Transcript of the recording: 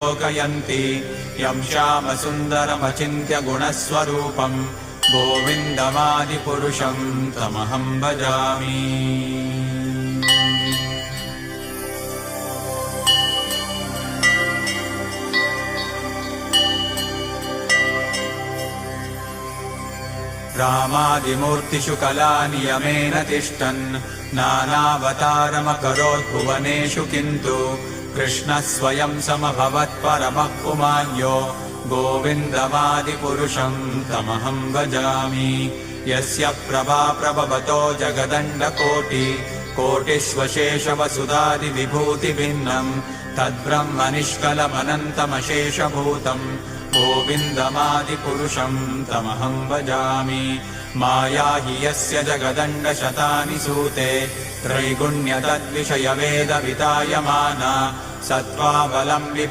लोकयन्ति यं श्यामसुन्दरमचिन्त्य गुणस्वरूपम् गोविन्दमादिपुरुषं तमहं भजामि। रामादिमूर्तिषु कलानियमेन तिष्ठन् नानावतारमकरोत् भुवनेषु किन्तु कृष्णः स्वयं समभवत्परमः पुमान्यो गोविन्दमादिपुरुषं तमहं भजामि। यस्य प्रभा प्रभवतो जगदण्डकोटिकोटिष्वशेषवसुधादिविभूतिभिन्नम् तद्ब्रह्मनिष्कलमनन्तमशेषभूतम् गोविन्दमादिपुरुषं तमहं भजामि। माया हि यस्य जगदण्डशतानि सूते त्रैगुण्यतद्विषयवेदवितायमाना सत्त्वावलम्बि